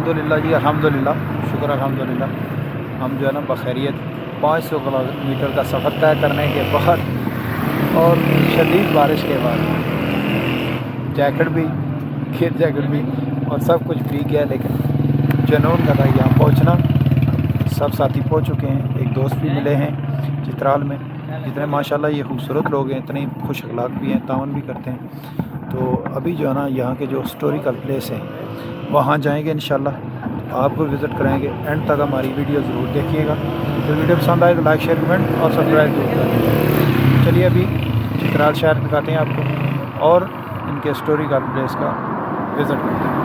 अल्हम्दुलिल्लाह जी, अल्हम्दुलिल्लाह, शुक्र अल्हम्दुलिल्लाह। हम जो है ना बखैरियत 500 किलोमीटर का सफ़र तय करने के बाद और शदीद बारिश के बाद जैकेट भी, खेत जैकेट भी और सब कुछ भीग गया, लेकिन जुनून का था यहाँ पहुँचना। सब साथी पहुँच चुके हैं, एक दोस्त भी मिले हैं चित्राल में। जितने माशाल्लाह ये खूबसूरत लोग हैं, इतने खुश अखलाक भी हैं, तावन भी करते हैं। तो अभी जो है ना यहाँ के जो हिस्टोरिकल प्लेस हैं वहाँ जाएंगे इंशाल्लाह, आपको विज़िट कराएंगे। एंड तक हमारी वीडियो ज़रूर देखिएगा। तो वीडियो पसंद आए तो लाइक, शेयर, कमेंट और सब्सक्राइब जरूर करें। चलिए अभी चित्राल शहर दिखाते हैं आपको और इनके हिस्टोरिकल प्लेस का विज़िट करते हैं।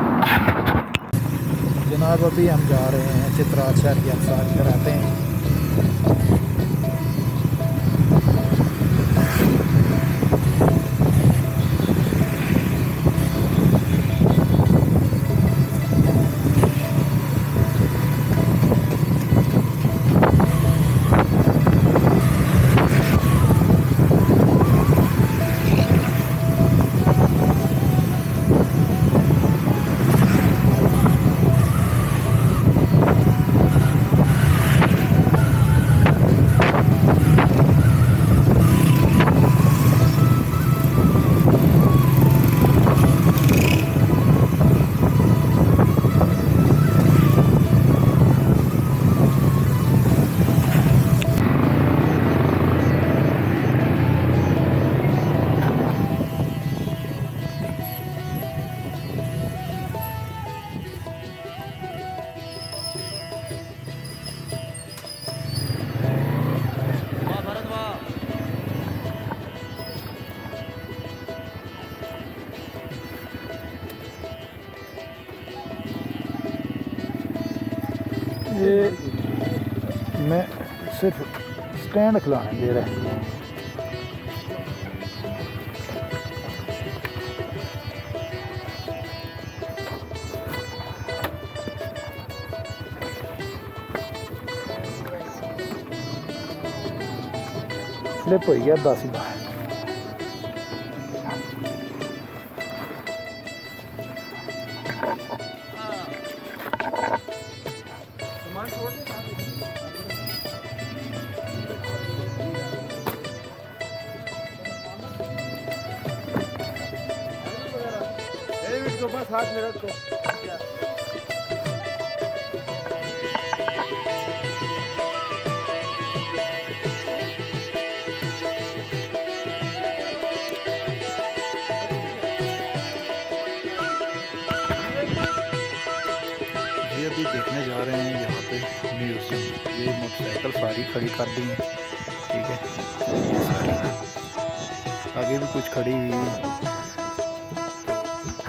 जनाब अभी हम जा रहे हैं चित्राल शहर के अफसार कराते हैं। ये मैं सिर्फ स्टैंड खिलाने दे रहा है। स्लिप हो गया 10 बार। बस हाथ में रखो। ये अभी देखने जा रहे हैं यहाँ पे म्यूजियम। ये मोटरसाइकिल सारी खड़ी कर दी है, ठीक है, आगे भी कुछ खड़ी हुई है।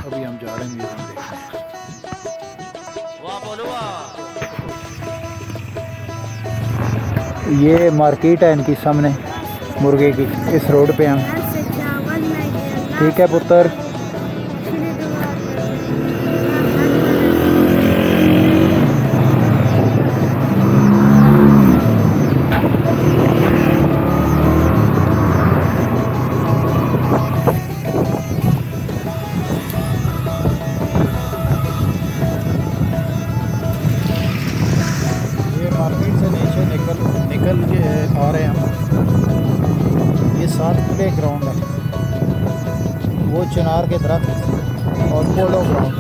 अभी हम जा रहे हैं म्यूजियम देखने। ये मार्केट है इनकी सामने मुर्गे की, इस रोड पे हम। ठीक है पुत्र। निकल के आ रहे हैं हम। ये 7 प्ले ग्राउंड है, वो चिनार के दरख्त और पोलो ग्राउंड।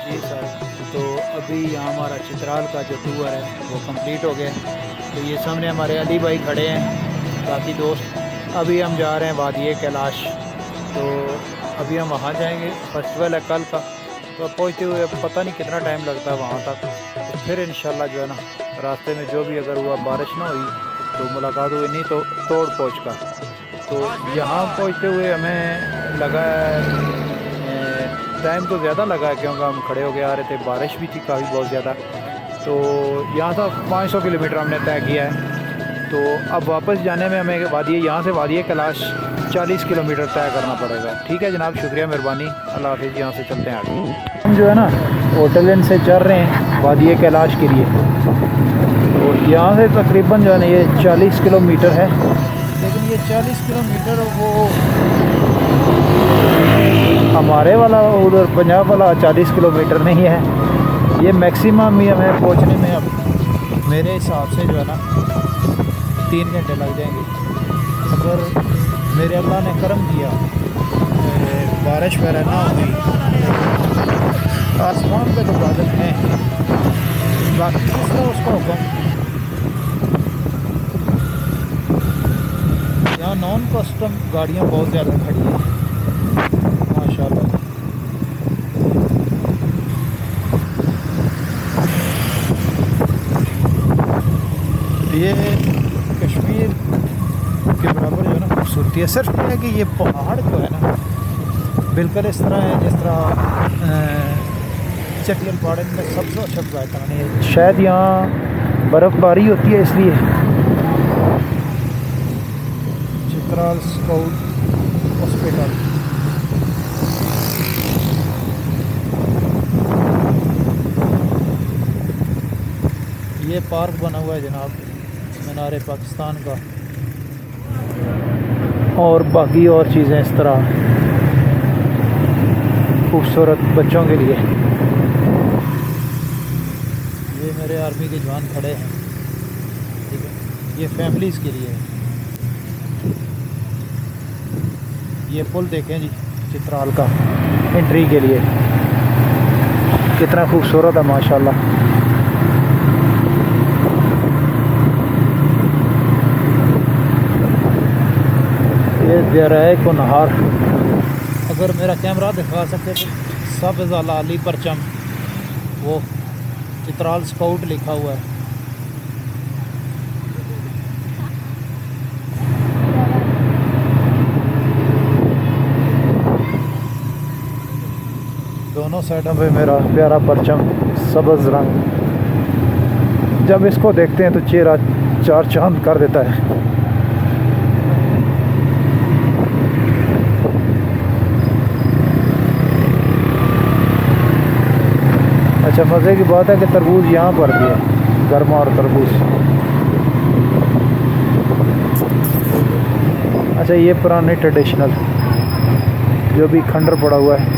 जी सर, तो अभी यहाँ हमारा चित्राल का जो टूर है वो कंप्लीट हो गया। तो ये सामने हमारे अली भाई खड़े हैं, साथी दोस्त। अभी हम जा रहे हैं वादिये कैलाश। तो अभी हम वहाँ जाएंगे, फेस्टिवल है कल का। तो पहुँचते हुए पता नहीं कितना टाइम लगता है वहाँ तक। तो फिर इंशाल्लाह जो है ना रास्ते में जो भी अगर हुआ बारिश ना हुई तो मुलाकात हुई, नहीं तो तोड़ पहुँच कर। तो यहाँ पहुँचते हुए हमें लगा टाइम तो ज़्यादा लगा क्योंकि हम खड़े होके आ रहे थे, बारिश भी थी काफ़ी बहुत ज़्यादा। तो यहाँ से 500 किलोमीटर हमने तय किया है। तो अब वापस जाने में हमें यहाँ से वादी कैलाश 40 किलोमीटर तय करना पड़ेगा। ठीक है जनाब, शुक्रिया मेहरबानी, अल्लाह हाफिज़। यहाँ से चलते हैं आगे। हम जो है ना होटल इन से चल रहे हैं वादी कैलाश के लिए। तो यहाँ से तकरीबन जो है ना ये 40 किलोमीटर है, लेकिन ये 40 किलोमीटर वो हमारे वाला उधर पंजाब वाला 40 किलोमीटर नहीं है। ये मैक्सिमम ही हमें पहुँचने में अब मेरे हिसाब से जो है ना 3 घंटे लग जाएंगे। अगर मेरे अल्लाह ने करम किया बारिश वगैरह ना हुई, आसमान पे तो बादल हैं, बाकी दूसरा उसका हुक्म। यहाँ नॉन कस्टम गाड़ियाँ बहुत ज़्यादा खड़ी हैं माशाल्लाह। ये कश्मीर के बराबर जो है ना खूबसूरती है। सिर्फ है कि ये पहाड़ जो है ना बिल्कुल इस तरह है जिस तरह चटियल पहाड़ में सबसे अच्छा जायका नहीं है। शायद यहाँ बर्फ़बारी होती है इसलिए। चित्राल स्काउट हॉस्पिटल, ये पार्क बना हुआ है जनाब मीनार पाकिस्तान का, और बाकी और चीज़ें इस तरह खूबसूरत बच्चों के लिए। ये मेरे आर्मी के जवान खड़े हैं, ठीक है, ये फैमिलीज़ के लिए है। ये पुल देखें जी चित्राल का एंट्री के लिए, कितना खूबसूरत है माशाल्लाह। ये दरियाए कुनहार, अगर मेरा कैमरा दिखा सके तो सब्ज़ लाली परचम, वो चित्राल स्काउट लिखा हुआ है। दोनों साइडों पे मेरा प्यारा परचम सब्ज़ रंग, जब इसको देखते हैं तो चेहरा चार चांद कर देता है। अच्छा मज़े की बात है कि तरबूज यहाँ पर भी है, गर्मा और तरबूज। अच्छा ये पुराने ट्रेडिशनल जो भी खंडर पड़ा हुआ है।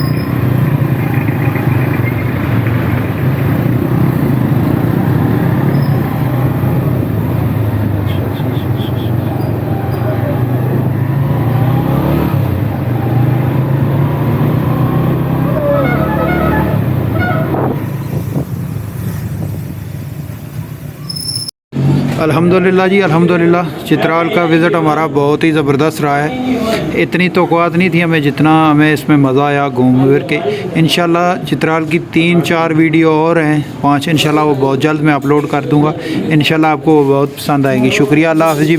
अल्हम्दुलिल्लाह जी, अल्हम्दुलिल्लाह चित्राल का विज़िट हमारा बहुत ही ज़बरदस्त रहा है। इतनी तौक़ुआत नहीं थी हमें जितना हमें इसमें मज़ा आया घूम फिर के। इंशाल्लाह चित्राल की 3-4 वीडियो और हैं, 5 इंशाल्लाह वो बहुत जल्द मैं अपलोड कर दूँगा। इंशाल्लाह आपको वो बहुत पसंद आएंगी। शुक्रिया, अल्लाह हाफ़िज़ जी।